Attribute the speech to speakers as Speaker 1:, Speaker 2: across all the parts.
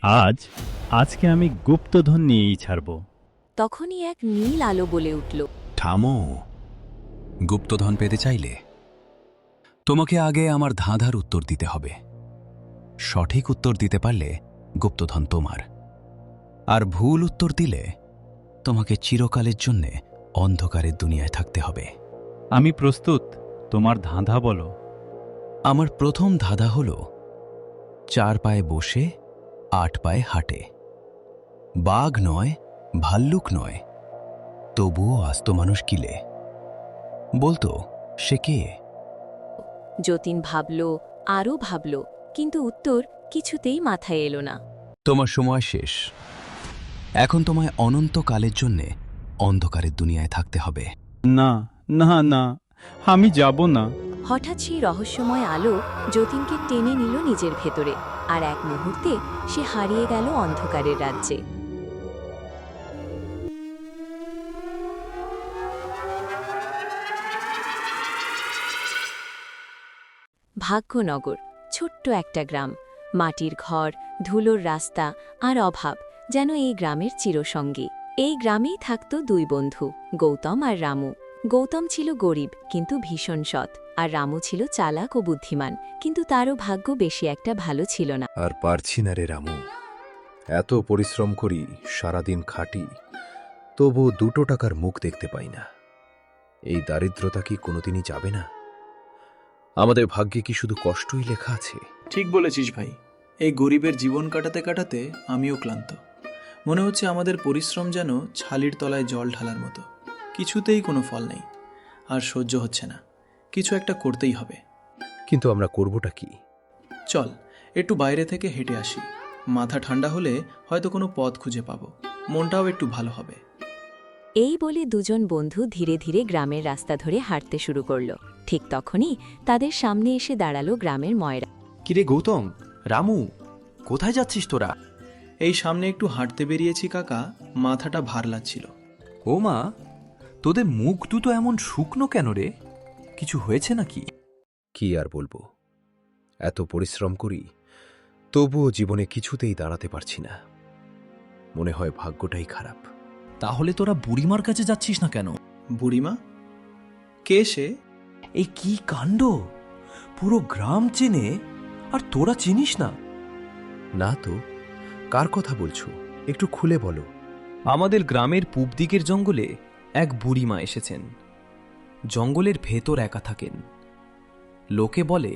Speaker 1: আজকে আমি গুপ্তধন নিয়েই ছাড়ব।
Speaker 2: তখনই এক নীল আলো বলে উঠল,
Speaker 3: থামো। গুপ্তধন পেতে চাইলে তোমাকে আগে আমার ধাঁধার উত্তর দিতে হবে। সঠিক উত্তর দিতে পারলে গুপ্তধন তোমার, আর ভুল উত্তর দিলে তোমাকে চিরকালের জন্যে অন্ধকারের দুনিয়ায় থাকতে হবে।
Speaker 1: আমি প্রস্তুত, তোমার ধাঁধা বলো।
Speaker 3: আমার প্রথম ধাঁধা হল, 4 পায়ে বসে 8 পায়ে হাঁটে, বাঘ নয়, ভাল্লুক নয়, তবুও আস্ত মানুষ কিলে। বলতো সে কে?
Speaker 2: যতীন ভাবল, আরও ভাবল, কিন্তু উত্তর কিছুতেই মাথায় এলো না।
Speaker 3: তোমার সময় শেষ। এখন তোমায় অনন্তকালের জন্যে অন্ধকারের দুনিয়ায় থাকতে হবে।
Speaker 1: না না না, আমি যাব না।
Speaker 2: হঠাৎ সেই রহস্যময় আলো যতীনকে টেনে নিল নিজের ভেতরে, আর এক মুহূর্তে সে হারিয়ে গেল অন্ধকারের রাজ্যে। ভাগ্যনগর, ছোট্ট একটা গ্রাম। মাটির ঘর, ধুলোর রাস্তা আর অভাব যেন এই গ্রামের চিরসঙ্গী। এই গ্রামেই থাকত 2 বন্ধু, গৌতম আর রামু। গৌতম ছিল গরিব কিন্তু ভীষণ সৎ, আর রামু ছিল চালাক ও বুদ্ধিমান, কিন্তু তারও ভাগ্য বেশি একটা ভালো ছিল না।
Speaker 4: আর পারছি না রে রামু, এত পরিশ্রম করি, সারাদিন খাটি, তবু 2 টাকার মুখ দেখতে পাই না। এই দারিদ্রতা কি কোনোদিনই যাবে না? আমাদের ভাগ্যে কি শুধু কষ্টই লেখা আছে?
Speaker 5: ঠিক বলেছিস ভাই। এই গরিবের জীবন কাটাতে কাটাতে আমিও ক্লান্ত। মনে হচ্ছে আমাদের পরিশ্রম যেন ছালির তলায় জল ঢালার মতো, কিছুতেই কোনো ফল নেই। আর সহ্য হচ্ছে না, কিছু একটা করতেই হবে।
Speaker 4: কিন্তু আমরা করবটা কি?
Speaker 5: চল একটু বাইরে থেকে হেঁটে আসি, মাথা ঠান্ডা হলে হয়তো কোনো পথ খুঁজে পাবো, মনটাও একটু ভালো হবে।
Speaker 2: এই বলে 2জন বন্ধু ধীরে ধীরে গ্রামের রাস্তা ধরে হাঁটতে শুরু করল। ঠিক তখনই তাদের সামনে এসে দাঁড়ালো গ্রামের ময়রা।
Speaker 6: কিরে গৌতম, রামু, কোথায় যাচ্ছিস তোরা?
Speaker 5: এই সামনে একটু হাঁটতে বেরিয়েছি কাকা, মাথাটা ভার লাগছিল।
Speaker 6: ও মা, তোদের মুখ দুটো এমন শুকনো কেন রে? কিছু হয়েছে নাকি?
Speaker 4: কি আর বলবো, এত পরিশ্রম করি, তবুও জীবনে কিছুতেই দাঁড়াতে পারছি না। মনে হয় ভাগ্যটাই খারাপ।
Speaker 6: তাহলে তোরা বুড়িমার কাছে যাচ্ছিস না কেন?
Speaker 5: বুড়িমা? কে সে?
Speaker 6: এই কি কাণ্ড! পুরো গ্রাম চেনে আর তোরা চিনিস না?
Speaker 4: না তো, কার কথা বলছো? একটু খুলে বলো।
Speaker 7: আমাদের গ্রামের পূব দিকের জঙ্গলে এক বুড়িমা এসেছেন। জঙ্গলের ভেতর একা থাকেন। লোকে বলে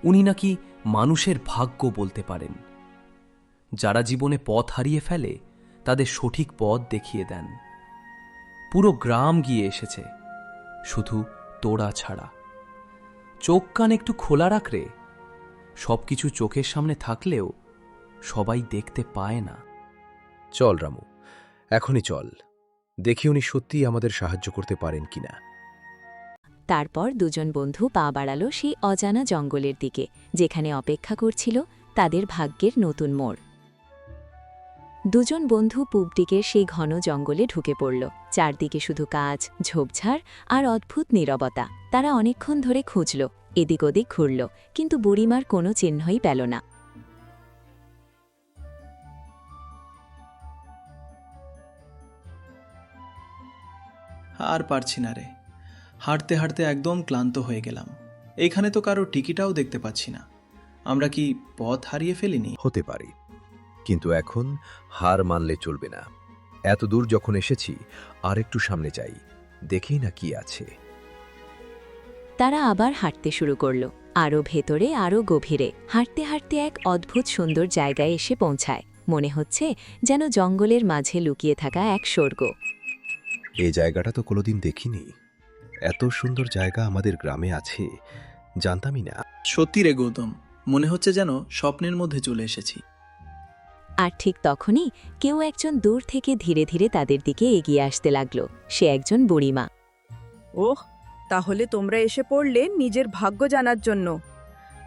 Speaker 7: উনি নাকি মানুষের ভাগ্য বলতে পারেন। যারা জীবনে পথ হারিয়ে ফেলে তাদের সঠিক পথ দেখিয়ে দেন। পুরো গ্রাম গিয়ে এসেছে, শুধু তোরা ছাড়া। চোখ কান একটু খোলা রাখ রে, সবকিছু চোখের সামনে থাকলেও সবাই দেখতে পায় না।
Speaker 4: চল রামু, এখনই চল, দেখি উনি সত্যিই আমাদের সাহায্য করতে পারেন কিনা।
Speaker 2: তারপর 2জন বন্ধু পা বাড়ালো সেই অজানা জঙ্গলের দিকে, যেখানে অপেক্ষা করছিল তাদের ভাগ্যের নতুন মোড়। 2জন বন্ধু পূব দিকের সেই ঘন জঙ্গলে ঢুকে পড়ল। চারদিকে শুধু গাছ, ঝোপঝাড় আর অদ্ভুত নীরবতা। তারা অনেকক্ষণ ধরে খুঁজল, এদিক ওদিক ঘুরল, কিন্তু বুড়িমার কোনো চিহ্নই পেল না।
Speaker 5: আর পারছি না রে, হাঁটতে হাঁটতে একদম ক্লান্ত হয়ে গেলাম। এইখানে তো কারো টিকিটাও দেখতে পাচ্ছি না। আমরা কি পথ হারিয়ে ফেলিনি?
Speaker 4: হতে পারে, কিন্তু এখন হার মানলে চলবে না। এত দূর যখন এসেছি, আর একটু সামনে যাই, দেখেই না কি আছে।
Speaker 2: তারা আবার হাঁটতে শুরু করল, আরও ভেতরে, আরও গভীরে। হাঁটতে হাঁটতে এক অদ্ভুত সুন্দর জায়গায় এসে পৌঁছায়। মনে হচ্ছে যেন জঙ্গলের মাঝে লুকিয়ে থাকা এক স্বর্গ।
Speaker 4: এই জায়গাটা তো কোনোদিন দেখিনি। এত সুন্দর জায়গা আমাদের গ্রামে আছে, জানতামই না।
Speaker 5: সত্যি রে গৌতম, মনে হচ্ছে যেন স্বপ্নের মধ্যে চলে এসেছি।
Speaker 2: আর ঠিক তখনই কেউ একজন দূর থেকে ধীরে ধীরে তাদের দিকে এগিয়ে আসতে লাগল। সে একজন বুড়িমা।
Speaker 8: ওহ, তাহলে তোমরা এসে পড়লে নিজের ভাগ্য জানার জন্য।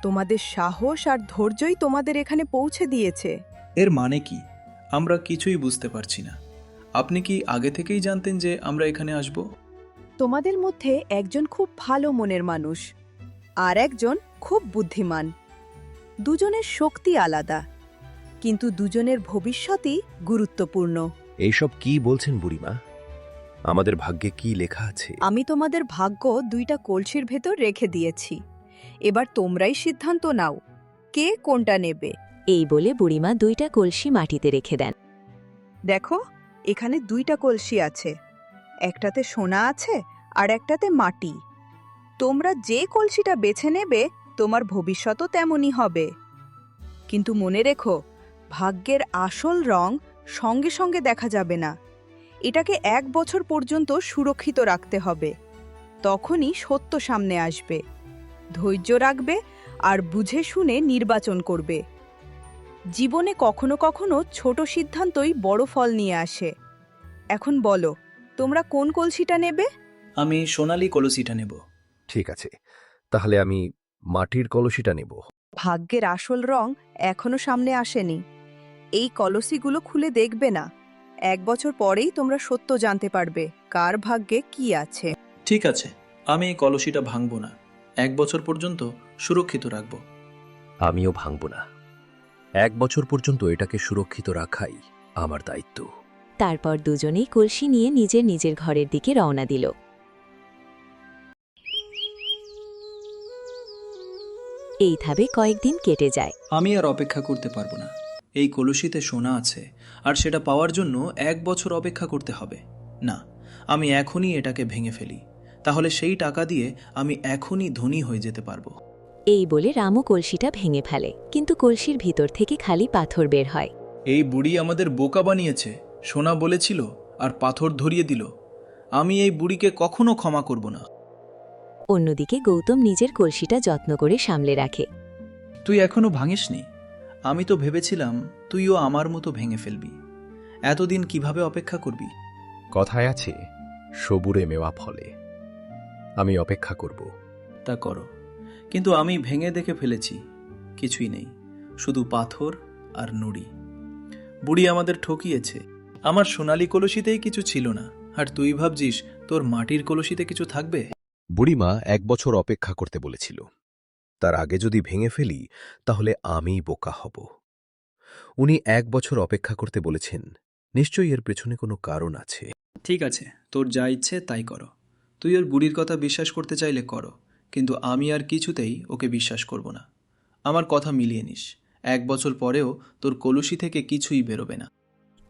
Speaker 8: তোমাদের সাহস আর ধৈর্যই তোমাদের এখানে পৌঁছে দিয়েছে।
Speaker 5: এর মানে কি? আমরা কিছুই বুঝতে পারছি না। আপনি কি আগে থেকেই জানতেন যে আমরা এখানে আসব?
Speaker 8: তোমাদের মধ্যে একজন খুব ভালো মনের মানুষ, আর একজন খুব বুদ্ধিমান। দুজনের শক্তি আলাদা। কিন্তু দুজনের ভবিষ্যতই গুরুত্বপূর্ণ।
Speaker 4: এইসব কি বলছেন বুড়িমা? আমাদের ভাগ্যে কি লেখা আছে?
Speaker 8: আমি তোমাদের ভাগ্য 2টা কলসির ভেতর রেখে দিয়েছি। এবার তোমরাই সিদ্ধান্ত নাও, কে কোনটা নেবে।
Speaker 2: এই বলে বুড়িমা 2টা কলসি মাটিতে রেখে দেন।
Speaker 8: দেখো, এখানে 2টা কলসি আছে, একটাতে সোনা আছে আর একটাতে মাটি। তোমরা যে কলসিটা বেছে নেবে তোমার ভবিষ্যৎও তেমনই হবে। কিন্তু মনে রেখো, ভাগ্যের আসল রং সঙ্গে সঙ্গে দেখা যাবে না। এটাকে 1 বছর পর্যন্ত সুরক্ষিত রাখতে হবে, তখনই সত্য সামনে আসবে। ধৈর্য রাখবে আর বুঝে শুনে নির্বাচন করবে। জীবনে কখনো কখনো ছোট সিদ্ধান্তই বড় ফল নিয়ে আসে। এখন বলো, তোমরা কোন কলসিটা নেবে?
Speaker 5: আমি সোনালী কলসিটা নেব।
Speaker 4: ঠিক আছে, তাহলে আমি মাটির কলসিটা নেব।
Speaker 8: ভাগ্যের আসল রং এখনো সামনে আসেনি। এই কলসিগুলো খুলে দেখবে না, 1 বছর পরেই তোমরা সত্য জানতে পারবে কার ভাগ্যে কি আছে।
Speaker 5: ঠিক আছে, আমি এই কলসিটা ভাঙব না, 1 বছর পর্যন্ত সুরক্ষিত রাখব।
Speaker 4: আমিও ভাঙব না, 1 বছর পর্যন্ত এটাকে সুরক্ষিত রাখাই আমার দায়িত্ব।
Speaker 2: তারপর দুজনেই কলসি নিয়ে নিজের নিজের ঘরের দিকে রওনা দিল। এইভাবে কয়েকদিন কেটে যায়।
Speaker 5: আমি আর অপেক্ষা করতে পারবো না। এই কলসিতে সোনা আছে, আর সেটা পাওয়ার জন্য 1 বছর অপেক্ষা করতে হবে না। আমি এখনই এটাকে ভেঙে ফেলি, তাহলে সেই টাকা দিয়ে আমি এখনই ধনী হয়ে যেতে পারবো।
Speaker 2: এই বলে রামু কলসিটা ভেঙে ফেলে, কিন্তু কলসির ভিতর থেকে খালি পাথর বের হয়।
Speaker 5: এই বুড়ি আমাদের বোকা বানিয়েছে, সোনা বলেছিল আর পাথর ধরিয়ে দিল। আমি এই বুড়িকে কখনো ক্ষমা করব না।
Speaker 2: অন্যদিকে গৌতম নিজের কলসিটা যত্ন করে সামলে রাখে।
Speaker 5: তুই এখনো ভাঙিসনি? আমি তো ভেবেছিলাম তুইও আমার মতো ভেঙে ফেলবি। এতদিন কিভাবে অপেক্ষা করবি?
Speaker 4: কথায় আছে, সবুরে মেওয়া ফলে। আমি অপেক্ষা করব।
Speaker 5: তা করো, কিন্তু আমি ভেঙে দেখে ফেলেছি, কিছুই নেই, শুধু পাথর আর নুড়ি। বুড়ি আমাদের ঠকিয়েছে। আমার সোনালী কলসিতেই কিছু ছিল না, আর তুই ভাবছিস তোর মাটির কলসিতে কিছু থাকবে?
Speaker 4: বুড়িমা 1 বছর অপেক্ষা করতে বলেছিল। তার আগে যদি ভেঙে ফেলি তাহলে আমিই বোকা হব। উনি 1 বছর অপেক্ষা করতে বলেছেন, নিশ্চয়ই এর পেছনে কোনো কারণ আছে।
Speaker 5: ঠিক আছে, তোর যা ইচ্ছে তাই করো। তুই ওর বুড়ির কথা বিশ্বাস করতে চাইলে করো, কিন্তু আমি আর কিছুতেই ওকে বিশ্বাস করব না। আমার কথা মিলিয়ে নিস, 1 বছর পরেও তোর কলসি থেকে কিছুই বেরোবে না।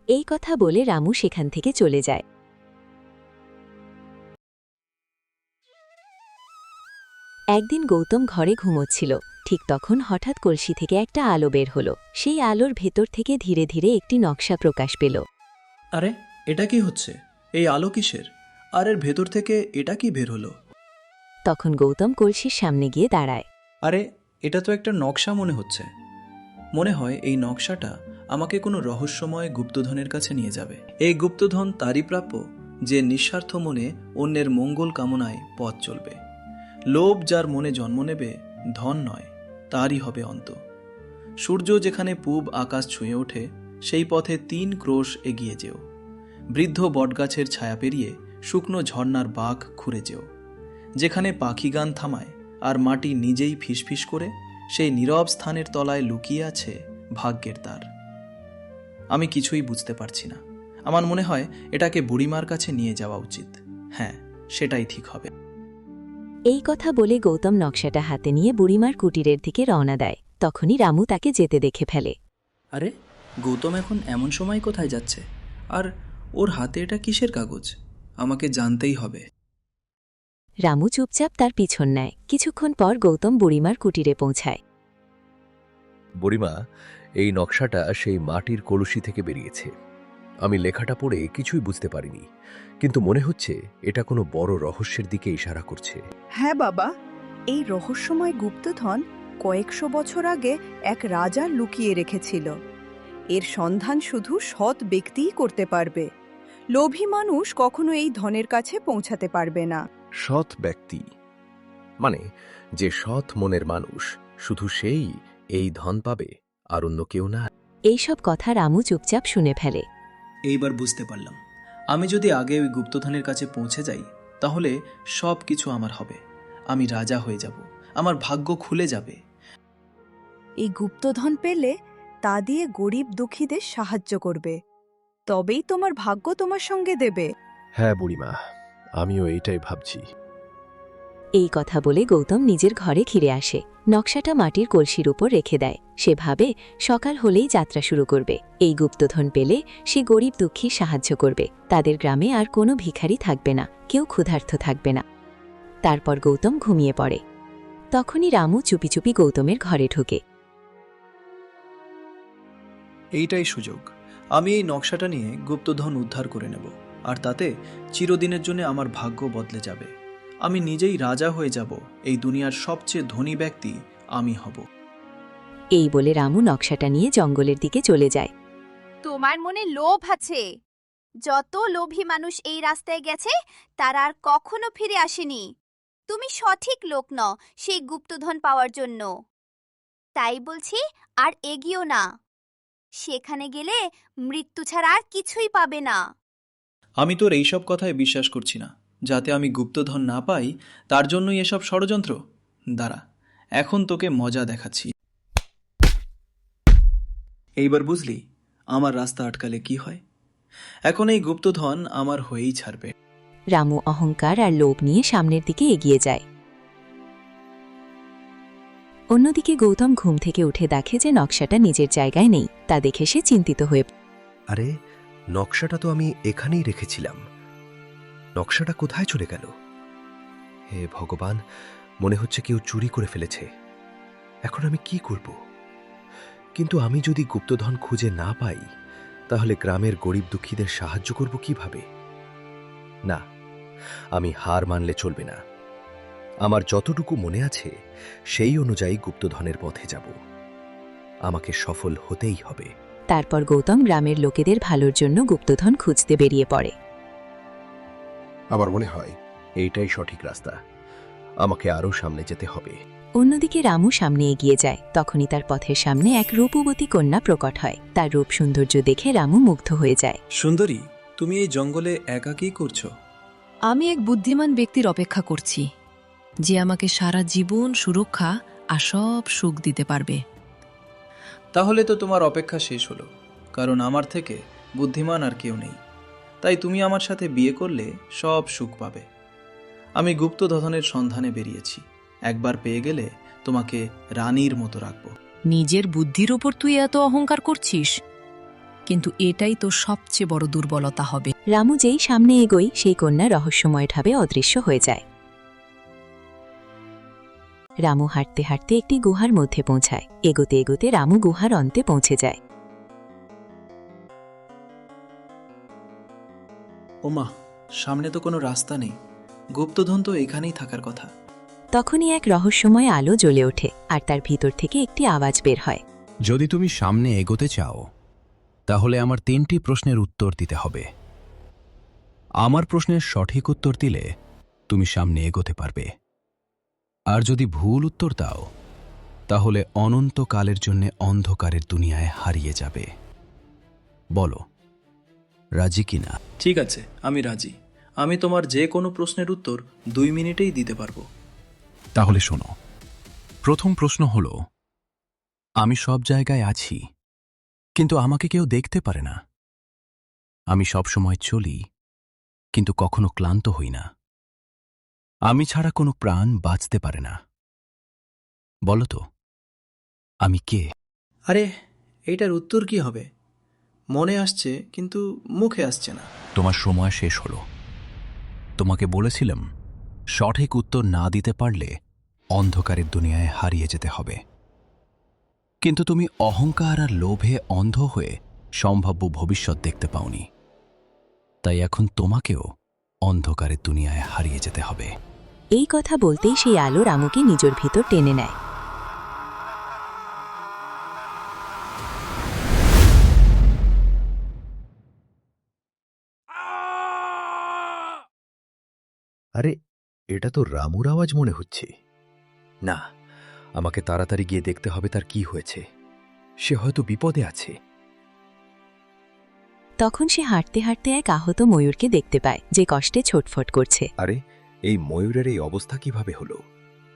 Speaker 2: এই কথা বলে রামু সেখান থেকে চলে যায়। একদিন গৌতম ঘরে ঘুমোচ্ছিল, ঠিক তখন হঠাৎ কলসি থেকে একটা আলো বের হলো। সেই আলোর ভেতর থেকে ধীরে ধীরে একটি নকশা প্রকাশ পেল।
Speaker 5: আরে, এটা কি হচ্ছে? এই আলো কিসের? আর এর ভেতর থেকে এটা কি বের হলো?
Speaker 2: তখন গৌতম কলসির সামনে গিয়ে দাঁড়ায়।
Speaker 5: আরে, এটা তো একটা নকশা মনে হচ্ছে। মনে হয় এই নকশাটা আমাকে কোনো রহস্যময় গুপ্তধনের কাছে নিয়ে যাবে। এই গুপ্তধন তারই প্রাপ্য যে নিঃস্বার্থ মনে অন্যের মঙ্গল কামনায় পথ চলবে। লোভ যার মনে জন্ম নেবে, ধন নয়, তারই হবে অন্ত। সূর্য যেখানে পূব আকাশ ছুঁয়ে ওঠে, সেই পথে 3 ক্রোশ এগিয়ে যেও। বৃদ্ধ বটগাছের ছায়া পেরিয়ে শুকনো ঝর্ণার বাঁক খুঁড়ে যেও। যেখানে পাখি গান থামায় আর মাটি নিজেই ফিসফিস করে, সেই নীরব স্থানের তলায় লুকিয়ে আছে ভাগ্যের দ্বার। আমি কিছুই বুঝতে পারছি না। আমার মনে হয় এটাকে বুড়িমার কাছে নিয়ে যাওয়া উচিত। হ্যাঁ, সেটাই ঠিক হবে।
Speaker 2: এই কথা বলে গৌতম নকশাটা হাতে নিয়ে বুড়িমার কুটিরের দিকে রওনা দেয়। তখনই রামু তাকে যেতে দেখে ফেলে।
Speaker 5: আরে, গৌতম এখন এমন সময় কোথায় যাচ্ছে? আর ওর হাতে এটা কিসের কাগজ? আমাকে জানতেই হবে।
Speaker 2: রামু চুপচাপ তার পিছন নেয়। কিছুক্ষণ পর গৌতম বুড়িমার কুটিরে পৌঁছায়।
Speaker 4: বুড়িমা, এই নকশাটা সেই মাটির কলসি থেকে বেরিয়েছে। আমি লেখাটা পড়ে কিছুই বুঝতে পারিনি, কিন্তু মনে হচ্ছে এটা কোনো বড় রহস্যের দিকে ইশারা করছে।
Speaker 8: হ্যাঁ বাবা, এই রহস্যময় গুপ্তধন কয়েকশো বছর আগে এক রাজা লুকিয়ে রেখেছিল। এর সন্ধান শুধু সৎ ব্যক্তিই করতে পারবে। লোভী মানুষ কখনো এই ধনের কাছে পৌঁছাতে পারবে না।
Speaker 4: সৎ ব্যক্তি মানে যে সৎ মনের মানুষ, শুধু সেই এই ধন পাবে, আর অন্য কেউ না।
Speaker 2: এইসব কথা রামু চুপচাপ শুনে ফেলে।
Speaker 5: এইবার বুঝতে পারলাম, আমি যদি আগে ওই গুপ্তধনের কাছে পৌঁছে যাই, তাহলে সব কিছু আমার হবে। আমি রাজা হয়ে যাব, আমার ভাগ্য খুলে যাবে।
Speaker 8: এই গুপ্তধন পেলে তা দিয়ে গরিব দুঃখীদের সাহায্য করবে, তবেই তোমার ভাগ্য তোমার সঙ্গে দেবে।
Speaker 4: হ্যাঁ বুড়িমা, আমিও এইটাই ভাবছি।
Speaker 2: এই কথা বলে গৌতম নিজের ঘরে ফিরে আসে। নকশাটা মাটির কলসির উপর রেখে দেয়। সে ভাবে সকাল হলেই যাত্রা শুরু করবে। এই গুপ্তধন পেলে সে গরিব দুঃখীর সাহায্য করবে। তাদের গ্রামে আর কোনো ভিখারি থাকবে না, কেউ ক্ষুধার্ত থাকবে না। তারপর গৌতম ঘুমিয়ে পড়ে। তখনই রামু চুপি চুপি গৌতমের ঘরে ঢোকে।
Speaker 5: এইটাই সুযোগ। আমি এই নকশাটা নিয়ে গুপ্তধন উদ্ধার করে নেব, আর তাতে চিরদিনের জন্য আমার ভাগ্য বদলে যাবে। আমি নিজেই রাজা হয়ে যাব। এই দুনিয়ার সবচেয়ে ধনী ব্যক্তি আমি হব।
Speaker 2: এই বলে রামু নকশাটা নিয়ে জঙ্গলের দিকে চলে যায়।
Speaker 9: তোমার মনে লোভ আছে। যত লোভী মানুষ এই রাস্তায় গেছে তারা আর কখনো ফিরে আসেনি। তুমি সঠিক লোক নও সেই গুপ্তধন পাওয়ার জন্য। তাই বলছি, আর এগিয়েও না। সেখানে গেলে মৃত্যু ছাড়া আর কিছুই পাবে না।
Speaker 5: আমি তোর এইসব কথায় বিশ্বাস করছি না। যাতে আমি গুপ্তধন না পাই তার জন্যই এসব ষড়যন্ত্র। দাঁড়া, এখন তোকে মজা দেখাচ্ছি। এইবার বুঝলি আমার রাস্তা আটকালে কি হয়? এখন এই গুপ্তধন আমার হয়েই ছাড়বে।
Speaker 2: রামু অহংকার আর লোভ নিয়ে সামনের দিকে এগিয়ে যায়। অন্যদিকে গৌতম ঘুম থেকে উঠে দেখে যে নকশাটা নিজের জায়গায় নেই। তা দেখে সে চিন্তিত হয়ে
Speaker 4: আরে, নকশাটা তো আমি এখানেই রেখেছিলাম। নকশাটা কোথায় চলে গেল? হে ভগবান, মনে হচ্ছে কেউ চুরি করে ফেলেছে। এখন আমি কি করব? কিন্তু আমি যদি গুপ্তধন খুঁজে না পাই, তাহলে গ্রামের গরিব দুঃখীদের সাহায্য করব কিভাবে? না, আমি হার মানলে চলবে না। আমার যতটুকু মনে আছে সেই অনুযায়ী গুপ্তধনের পথে যাব। আমাকে সফল হতেই হবে।
Speaker 2: তারপর গৌতম গ্রামের লোকেদের ভালোর জন্য গুপ্তধন খুঁজতে বেরিয়ে পড়ে।
Speaker 4: আমার মনে হয় এইটাই সঠিক রাস্তা। আমাকে আরও সামনে যেতে হবে।
Speaker 2: অন্যদিকে রামু সামনে এগিয়ে যায়। তখনই তার পথের সামনে এক রূপবতী কন্যা প্রকট হয়। তার রূপ সৌন্দর্য দেখে রামু মুগ্ধ হয়ে যায়।
Speaker 5: সুন্দরী, তুমি এই জঙ্গলে একা কি করছো?
Speaker 10: আমি এক বুদ্ধিমান ব্যক্তির অপেক্ষা করছি, যে আমাকে সারা জীবন সুরক্ষা আর সব সুখ দিতে পারবে।
Speaker 5: তাহলে তো তোমার অপেক্ষা শেষ হলো, কারণ আমার থেকে বুদ্ধিমান আর কেউ নেই। তাই তুমি আমার সাথে বিয়ে করলে সব সুখ পাবে। আমি গুপ্তধনের সন্ধানে বেরিয়েছি। একবার পেয়ে গেলে তোমাকে রানীর মতো রাখবো।
Speaker 10: নিজের বুদ্ধির ওপর তুই এত অহংকার করছিস, কিন্তু এটাই তো সবচেয়ে বড় দুর্বলতা হবে।
Speaker 2: রামু যেই সামনে এগোয় সেই কন্যা রহস্যময়ভাবে অদৃশ্য হয়ে যায়। রামু হাঁটতে হাঁটতে একটি গুহার মধ্যে পৌঁছায়। এগোতে এগোতে রামু গুহার অন্তে পৌঁছে যায়।
Speaker 5: ওমা, সামনে তো কোনো রাস্তা নেই। গুপ্তধন তো এখানেই থাকার কথা।
Speaker 2: তখনই এক রহস্যময় আলো জ্বলে ওঠে, আর তার ভিতর থেকে একটি আওয়াজ বের হয়।
Speaker 3: যদি তুমি সামনে এগোতে চাও, তাহলে আমার 3টি প্রশ্নের উত্তর দিতে হবে। আমার প্রশ্নের সঠিক উত্তর দিলে তুমি সামনে এগোতে পারবে, আর যদি ভুল উত্তর দাও তাহলে অনন্তকালের জন্য অন্ধকারের দুনিয়ায় হারিয়ে যাবে। বলো, রাজি কিনা?
Speaker 5: ঠিক আছে, আমি রাজি। আমি তোমার যে কোনো প্রশ্নের উত্তর 2 মিনিটেই দিতে পারবো।
Speaker 3: তাহলে শোনো, প্রথম প্রশ্ন হল, আমি সব জায়গায় আছি, কিন্তু আমাকে কেউ দেখতে পারে না। আমি সব সময় চলি, কিন্তু কখনো ক্লান্ত হই না। আমি ছাড়া কোনো প্রাণ বাঁচতে পারে না। বলো তো, আমি কে?
Speaker 5: আরে, এইটার উত্তর কি হবে? মনে আসছে কিন্তু মুখে আসছে না।
Speaker 3: তোমার সময় শেষ হলো। তোমাকে বলেছিলাম, সঠিক উত্তর না দিতে পারলে অন্ধকারের দুনিয়ায় হারিয়ে যেতে হবে। কিন্তু তুমি অহংকার আর লোভে অন্ধ হয়ে সম্ভাব্য ভবিষ্যৎ দেখতে পাওনি। তাই এখন তোমাকেও অন্ধকারের দুনিয়ায় হারিয়ে যেতে হবে।
Speaker 2: এই কথা বলতেই সেই আলো রামুকে নিজের ভিতর টেনে নেয়।
Speaker 4: আরে, এটা তো রামুর আওয়াজ মনে হচ্ছে। না, আমাকে তাড়াতাড়ি গিয়ে দেখতে হবে তার কি হয়েছে। সে হয়তো বিপদে আছে।
Speaker 2: তখন সে হাঁটতে হাঁটতে এক আহত ময়ূরকে দেখতে পায়, যে কষ্টে ছটফট করছে।
Speaker 4: আরে, এই ময়ূরের এই অবস্থা কিভাবে হলো?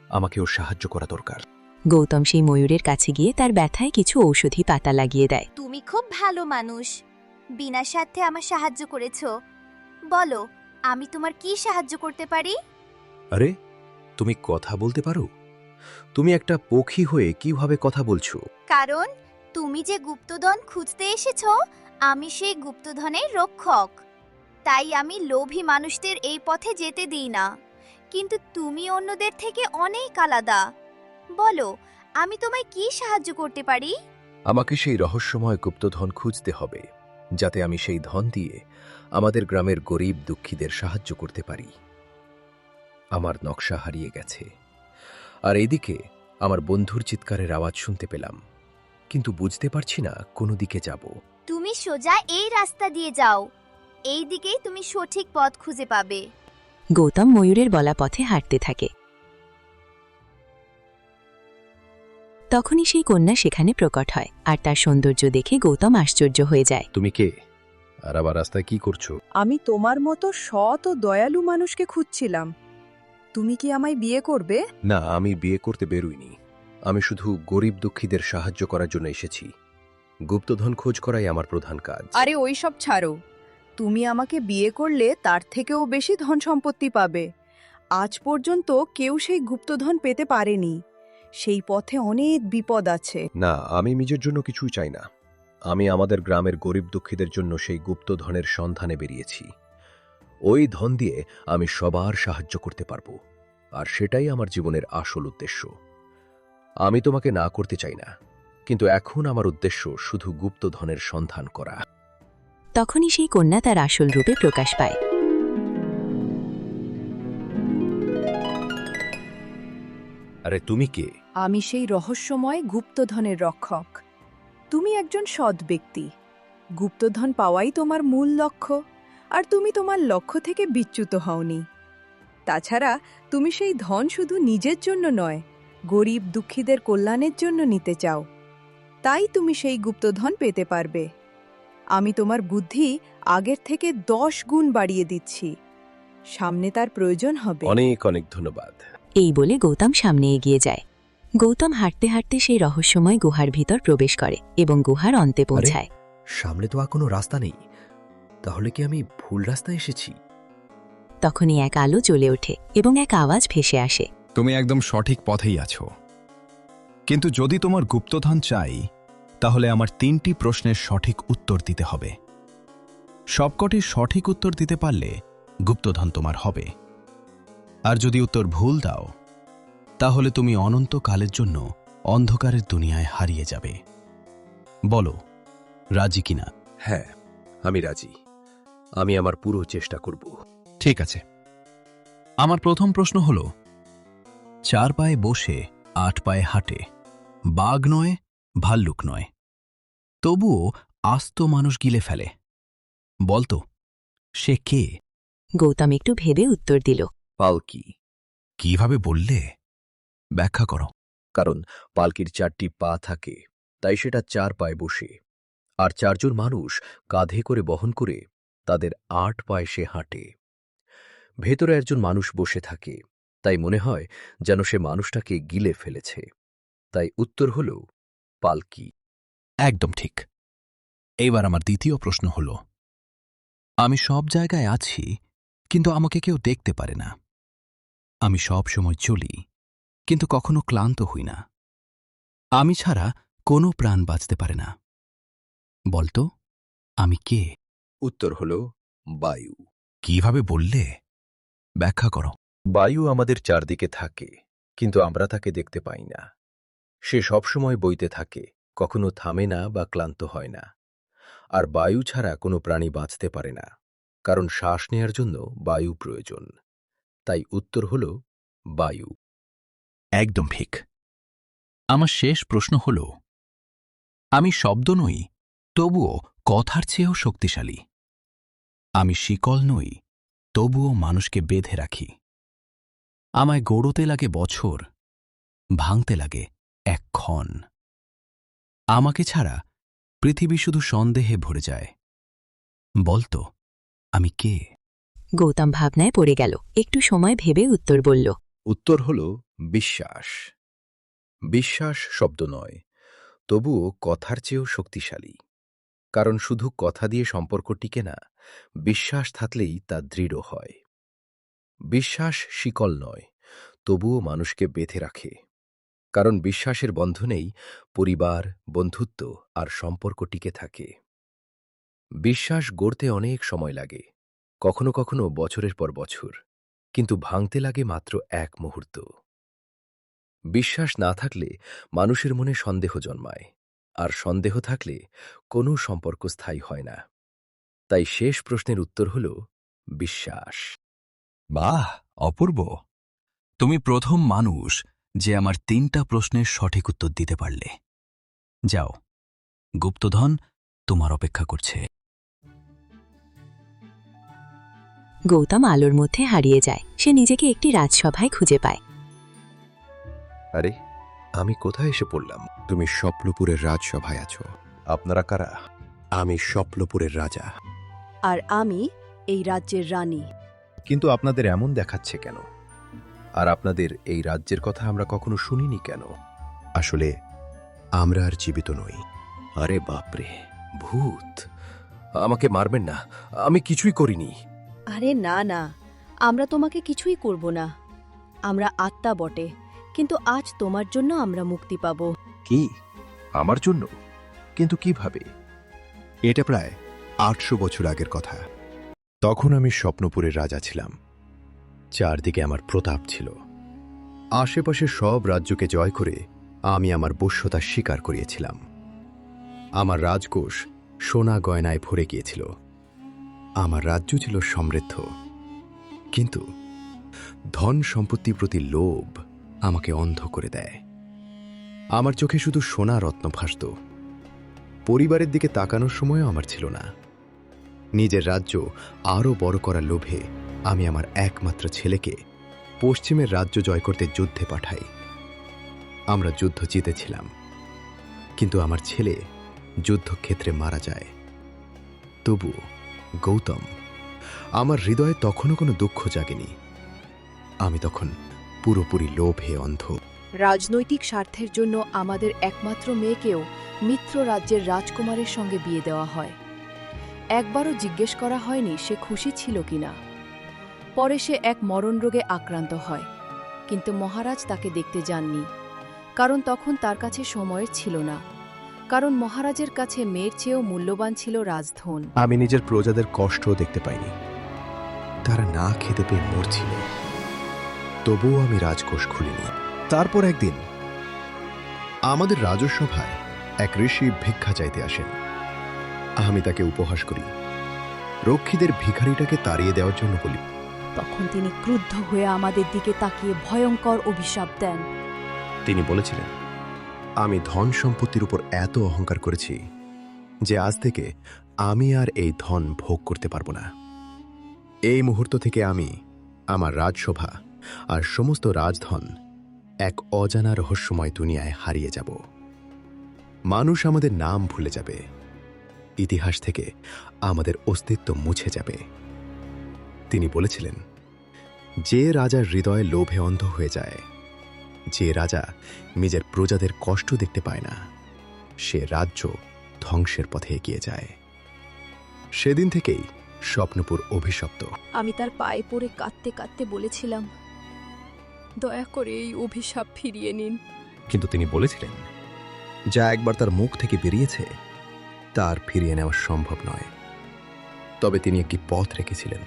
Speaker 4: আমাকে ওর সাহায্য করা দরকার।
Speaker 2: গৌতম সেই ময়ূরের কাছে গিয়ে তার ব্যথায় কিছু ঔষধি পাতা লাগিয়ে দেয়।
Speaker 9: তুমি খুব ভালো মানুষ, বিনা স্বার্থে আমার সাহায্য করেছো। বলো, আমি তোমার কি সাহায্য করতে পারি?
Speaker 4: আরে, তুমি কথা বলতে পারো? তুমি একটা পক্ষী হয়ে কিভাবে কথা বলছো?
Speaker 9: কারণ তুমি যে গুপ্তধন খুঁজতে এসেছো, আমি সেই গুপ্তধনের রক্ষক। তাই আমি লোভী মানুষদের এই পথে যেতে দিই না। কিন্তু তুমি অন্যদের থেকে অনেক আলাদা। বলো, আমি তোমায় কি সাহায্য করতে পারি?
Speaker 4: আমাকে সেই রহস্যময় গুপ্তধন খুঁজতে হবে, যাতে আমি সেই ধন দিয়ে আমাদের গ্রামের গরিব দুঃখীদের সাহায্য করতে পারি। আমার নকশা হারিয়ে গেছে, আর এইদিকে আমার বন্ধুর চিৎকারের আওয়াজ শুনতে পেলাম, কিন্তু বুঝতে পারছি না কোন দিকে যাব।
Speaker 9: তুমি সোজা এই রাস্তা দিয়ে যাও, এই দিকেই তুমি সঠিক পথ খুঁজে পাবে।
Speaker 2: গৌতম ময়ূরের বলা পথে হাঁটতে থাকে। তখনই সেই কন্যা সেখানে প্রকট হয়, আর তার সৌন্দর্য দেখে গৌতম আশ্চর্য হয়ে যায়।
Speaker 4: তুমি কে, আর আবার রাস্তায় কি করছো?
Speaker 8: আমি তোমার মতো সৎ ও দয়ালু মানুষকে খুঁজছিলাম। তুমি কি আমায় বিয়ে করবে?
Speaker 4: না, আমি বিয়ে করতে বেরোইনি। আমি শুধু গরিব দুঃখীদের সাহায্য করার জন্য এসেছি। গুপ্তধন খোঁজ করাই আমার প্রধান কাজ।
Speaker 8: আরে ওইসব ছাড়ো, তুমি আমাকে বিয়ে করলে তার থেকেও বেশি ধন সম্পত্তি পাবে। আজ পর্যন্ত কেউ সেই গুপ্তধন পেতে পারেনি। সেই পথে অনেক বিপদ আছে।
Speaker 4: না, আমি নিজের জন্য কিছুই চাই না। আমি আমাদের গ্রামের গরিব দুঃখীদের জন্য সেই গুপ্তধনের সন্ধানে বেরিয়েছি। ওই ধন দিয়ে আমি সবার সাহায্য করতে পারবো, আর সেটাই আমার জীবনের আসল উদ্দেশ্য। আমি তোমাকে না করতে চাই না, কিন্তু এখন আমার উদ্দেশ্য শুধু গুপ্তধনের সন্ধান করা।
Speaker 2: তখনই সেই কন্যা তার আসল রূপে প্রকাশ পায়।
Speaker 4: আরে তুমি কে?
Speaker 8: আমি সেই রহস্যময় গুপ্তধনের রক্ষক। তুমি একজন সৎ ব্যক্তি। গুপ্তধন পাওয়াই তোমার মূল লক্ষ্য, আর তুমি তোমার লক্ষ্য থেকে বিচ্যুত হওনি। তাছাড়া তুমি সেই ধন শুধু নিজের জন্য নয়, গরিব দুঃখীদের কল্যাণের জন্য নিতে চাও। তাই তুমি সেই গুপ্তধন পেতে পারবে। আমি তোমার বুদ্ধি আগের থেকে 10 গুণ বাড়িয়ে দিচ্ছি। সামনে তার প্রয়োজন হবে।
Speaker 4: অনেক অনেক ধন্যবাদ।
Speaker 2: এই বলে গৌতম সামনে এগিয়ে যায়। গৌতম হাঁটতে হাঁটতে সেই রহস্যময় গুহার ভিতর প্রবেশ করে এবং গুহার অন্তে পৌঁছায়।
Speaker 4: সামনে তো আর কোনো রাস্তা নেই, তাহলে কি আমি ভুল রাস্তায় এসেছি?
Speaker 2: তখনই এক আলো জ্বলে ওঠে এবং এক আওয়াজ ভেসে আসে।
Speaker 1: তুমি একদম সঠিক পথেই আছো, কিন্তু যদি তোমার গুপ্তধন চাই, তাহলে আমার 3টি প্রশ্নের সঠিক উত্তর দিতে হবে। সবকটির সঠিক উত্তর দিতে পারলে গুপ্তধন তোমার হবে, আর যদি উত্তর ভুল দাও, তাহলে তুমি অনন্তকালের জন্য অন্ধকারের দুনিয়ায় হারিয়ে যাবে। বলো, রাজি কিনা?
Speaker 4: হ্যাঁ, আমি রাজি। আমি আমার পুরো চেষ্টা করব।
Speaker 1: ঠিক আছে। আমার প্রথম প্রশ্ন হল, 4 পায়ে বসে 8 পায়ে হাঁটে, বাঘ নয়, ভাল্লুক নয়, তবুও আস্ত মানুষ গিলে ফেলে। বলতো, সে কে?
Speaker 2: গৌতম একটু ভেবে উত্তর দিল।
Speaker 4: পালকি।
Speaker 1: কিভাবে বললে? ব্যাখ্যা করো।
Speaker 4: কারণ পালকির 4টি পা থাকে, তাই সেটা 4 পায়ে বসে, আর 4 জন মানুষ কাঁধে করে বহন করে তাদের 8 পায়ে সে হাঁটে। ভেতরে একজন মানুষ বসে থাকে, তাই মনে হয় যেন সে মানুষটাকে গিলে ফেলেছে। তাই উত্তর হল পালকি।
Speaker 1: একদম ঠিক। এইবার আমার দ্বিতীয় প্রশ্ন হল, আমি সব জায়গায় আছি, কিন্তু আমাকে কেউ দেখতে পারে না। আমি সব সময় চলি, কিন্তু কখনো ক্লান্ত হই না। আমি ছাড়া কোনো প্রাণ বাঁচতে পারে না। বলতো, আমি কে?
Speaker 4: উত্তর হল বায়ু।
Speaker 1: কিভাবে বললে? ব্যাখ্যা করো।
Speaker 4: বায়ু আমাদের চারদিকে থাকে, কিন্তু আমরা তাকে দেখতে পাই না। সে সবসময় বইতে থাকে, কখনো থামে না বা ক্লান্ত হয় না। আর বায়ু ছাড়া কোনো প্রাণী বাঁচতে পারে না, কারণ শ্বাস নেয়ার জন্য বায়ু প্রয়োজন। তাই উত্তর হল বায়ু।
Speaker 1: একদম ঠিক। আমার শেষ প্রশ্ন হল, আমি শব্দ নই, তবুও কথার চেয়েও শক্তিশালী। আমি শিকল নই, তবুও মানুষকে বেঁধে রাখি। আমায় গড়তে লাগে বছর, ভাঙতে লাগে এক ক্ষণ। আমাকে ছাড়া পৃথিবী শুধু সন্দেহে ভরে যায়। বলতো, আমি কে?
Speaker 2: গৌতম ভাবনায় পড়ে গেল। একটু সময় ভেবে উত্তর বলল।
Speaker 4: উত্তর হল বিশ্বাস। বিশ্বাস শব্দ নয়, তবুও কথার চেয়েও শক্তিশালী। কারণ শুধু কথা দিয়ে সম্পর্ক টিকে না, বিশ্বাস থাকলেই তা দৃঢ় হয়। বিশ্বাস শিকল নয়, তবুও মানুষকে বেঁধে রাখে। কারণ বিশ্বাসের বন্ধনেই পরিবার, বন্ধুত্ব আর সম্পর্ক টিকে থাকে। বিশ্বাস গড়তে অনেক সময় লাগে, কখনো কখনো বছরের পর বছর, কিন্তু ভাঙতে লাগে মাত্র এক মুহূর্ত। বিশ্বাস না থাকলে মানুষের মনে সন্দেহ জন্মায়, আর সন্দেহ থাকলে কোনো সম্পর্ক স্থায়ী হয় না। তাই শেষ প্রশ্নের উত্তর হল বিশ্বাস।
Speaker 3: বাহ, অপূর্ব! তুমি প্রথম মানুষ যে আমার 3টা প্রশ্নের সঠিক উত্তর দিতে পারলে। যাও, গুপ্তধন তোমার অপেক্ষা করছে।
Speaker 2: গৌতম আলোর মধ্যে হারিয়ে যায়। সে নিজেকে একটি রাজসভায় খুঁজে পায়।
Speaker 4: আরে, আমি কোথায় এসে পড়লাম? তুমি স্বপ্নপুরের রাজসভায় আছো। আপনারা কারা? আমি স্বপ্নপুরের রাজা।
Speaker 11: আর আমি এই রাজ্যের রানী।
Speaker 4: কিন্তু আপনাদের এমন দেখাচ্ছে কেন? আর আপনাদের এই রাজ্যের কথা আমরা কখনো শুনিনি কেন? আসলে আমরা আর জীবিত নই। আরে বাপরে, ভূত! আমাকে মারবেন না, আমি কিছুই করিনি।
Speaker 11: আরে না না, আমরা তোমাকে কিছুই করব না। আমরা আত্মা বটে, কিন্তু আজ তোমার জন্য আমরা মুক্তি পাব।
Speaker 4: কি? আমার জন্য? কিন্তু কিভাবে? এটা প্রায় 800 বছর আগের কথা। তখন আমি স্বপ্নপুরের রাজা ছিলাম। চারদিকে আমার প্রতাপ ছিল। আশেপাশে সব রাজ্যকে জয় করে আমি আমার বশ্যতা স্বীকার করিয়েছিলাম। আমার রাজকোষ সোনা গয়নায় ভরে গিয়েছিল। আমার রাজ্য ছিল সমৃদ্ধ। কিন্তু ধন সম্পত্তির প্রতি লোভ আমাকে অন্ধ করে দেয়। আমার চোখে শুধু সোনা রত্ন ভাসত। পরিবারের দিকে তাকানোর সময়ও আমার ছিল না। নিজের রাজ্য আরও বড় করার লোভে আমি আমার একমাত্র ছেলেকে পশ্চিমের রাজ্য জয় করতে যুদ্ধে পাঠাই। আমরা যুদ্ধ জিতেছিলাম, কিন্তু আমার ছেলে যুদ্ধক্ষেত্রে মারা যায়। তবু গৌতম, আমার হৃদয়ে তখনও কোনো দুঃখ জাগেনি। আমি তখন পুরোপুরি লোভে অন্ধ।
Speaker 11: রাজনৈতিক স্বার্থের জন্য আমাদের একমাত্র মেয়েকেও মিত্র রাজ্যের রাজকুমারের সঙ্গে বিয়ে দেওয়া হয়। একবারও জিজ্ঞেস করা হয়নি সে খুশি ছিল কিনা। পরে সে এক মরণ রোগে আক্রান্ত হয়, কিন্তু মহারাজ তাকে দেখতে যাননি, কারণ তখন তার কাছে সময় ছিল না। কারণ মহারাজের কাছে মেয়ের চেয়েও মূল্যবান ছিল রাজধন।
Speaker 4: আমি নিজের প্রজাদের কষ্টও দেখতে পাইনি। তারা না খেতে পেয়ে মরছিল, তবুও আমি রাজকোষ খুলিনি। তারপর একদিন আমাদের রাজসভায় এক ঋষি ভিক্ষা চাইতে আসেন। আমি তাকে উপহাস করি, রক্ষীদের ভিখারিটাকে তাড়িয়ে দেওয়ার জন্য বলি।
Speaker 11: তখন তিনি ক্রুদ্ধ হয়ে আমাদের দিকে তাকিয়ে ভয়ঙ্কর অভিশাপ দেন।
Speaker 4: তিনি বলেছিলেন, আমি ধন সম্পত্তির উপর এত অহংকার করেছি যে আজ থেকে আমি আর এই ধন ভোগ করতে পারব না। এই মুহূর্ত থেকে আমি আমার রাজসভা আর সমস্ত রাজধন এক অজানা রহস্যময় দুনিয়ায় হারিয়ে যাব। মানুষ আমাদের নাম ভুলে যাবে, ইতিহাস থেকে আমাদের অস্তিত্ব মুছে যাবে। তিনি বলেছিলেন, যে রাজার হৃদয় লোভে অন্ধ হয়ে যায়, যে রাজা নিজের প্রজাদের কষ্ট দেখতে পায় না, সে রাজ্য ধ্বংসের পথে এগিয়ে যায়। সেদিন থেকেই স্বপ্নপুর অভিশপ্ত।
Speaker 11: আমি তার পায়ে পড়ে কাঁদতে কাঁদতে বলেছিলাম, দয়া করে এই অভিশাপ ফিরিয়ে নিন।
Speaker 4: কিন্তু তিনি বলেছিলেন, যা একবার তার মুখ থেকে বেরিয়েছে তার ফিরিয়ে নেওয়া সম্ভব নয়। তবে তিনি একটি পথ রেখেছিলেন।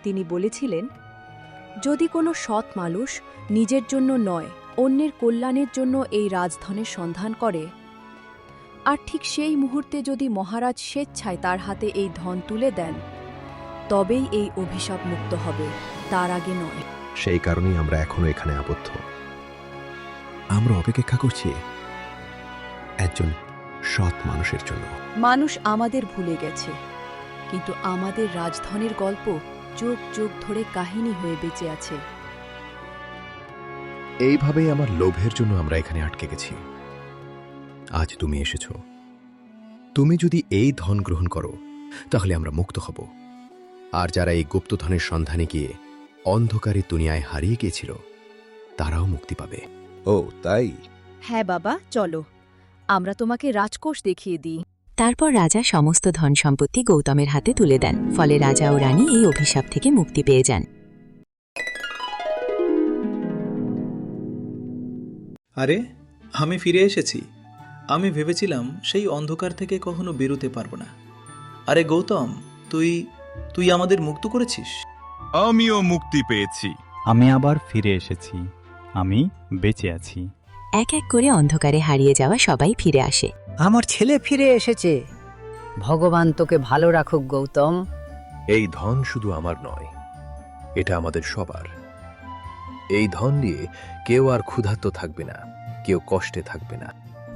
Speaker 11: তিনি বলেছিলেন, যদি কোনো সৎ মানুষ নিজের জন্য নয়, অন্যের কল্যাণের জন্য এই রাজধনের সন্ধান করে, আর ঠিক সেই মুহূর্তে যদি মহারাজ স্বেচ্ছায় তার হাতে এই ধন তুলে দেন, তবেই এই অভিশাপ মুক্ত হবে, তার আগে নয়।
Speaker 4: সেই কারণেই আমরা এখনো এখানে আবদ্ধ। আমরা অপেক্ষা করছি একজন সৎ মানুষের জন্য।
Speaker 11: মানুষ আমাদের ভুলে গেছে, কিন্তু আমাদের রাজধনের গল্প যুগ যুগ ধরে কাহিনী হয়ে বেঁচে আছে।
Speaker 4: এইভাবেই আমার লোভের জন্য আমরা এখানে আটকে গেছি। আজ তুমি এসেছ। তুমি যদি এই ধন গ্রহণ করো, তাহলে আমরা মুক্ত হব। আর যারা এই গুপ্তধনের সন্ধানে গিয়ে অন্ধকারে দুনিয়ায় হারিয়ে গিয়েছিল, তারাও মুক্তি পাবে। ও তাই?
Speaker 11: হ্যাঁ বাবা, চলো আমরা তোমাকে রাজকোষ দেখিয়ে দিই।
Speaker 2: তারপর রাজা সমস্ত ধন সম্পত্তি গৌতমের হাতে তুলে দেন, ফলে রাজা ও রানী এই অভিশাপ থেকে মুক্তি পেয়ে যান।
Speaker 5: আরে, আমি ফিরে এসেছি। আমি ভেবেছিলাম সেই অন্ধকার থেকে কখনো বেরোতে পারবো না। আরে গৌতম, তুই তুই আমাদের মুক্ত করেছিস।
Speaker 12: আমিও মুক্তি পেয়েছি।
Speaker 13: আমি আবার ফিরে এসেছি। আমি বেঁচে আছি।
Speaker 2: এক এক করে অন্ধকারে হারিয়ে যাওয়া সবাই ফিরে আসে।
Speaker 14: আমার ছেলে ফিরে এসেছে। ভগবান তোকে ভালো রাখুক গৌতম।
Speaker 4: এই ধন শুধু আমার নয়, এটা আমাদের সবার। এই ধন দিয়ে কেউ আর ক্ষুধার্ত থাকবে না, কেউ কষ্টে থাকবে না।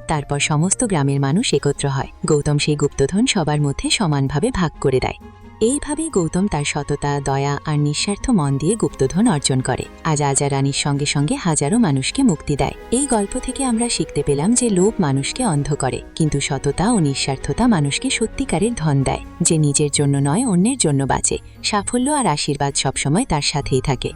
Speaker 2: তারপর সমস্ত গ্রামের মানুষ একত্র হয়। গৌতম সেই গুপ্তধন সবার মধ্যে সমানভাবে ভাগ করে দেয়। এইভাবেই গৌতম তার সততা, দয়া আর নিঃস্বার্থ মন দিয়ে গুপ্তধন অর্জন করে। আজ রাজা রানীর সঙ্গে সঙ্গে হাজারো মানুষকে মুক্তি দেয়। এই গল্প থেকে আমরা শিখতে পেলাম যে লোভ মানুষকে অন্ধ করে, কিন্তু সততা ও নিঃস্বার্থতা মানুষকে সত্যিকারের ধন দেয়, যে নিজের জন্য নয় অন্যের জন্য বাঁচে। সাফল্য আর আশীর্বাদ সবসময় তার সাথেই থাকে।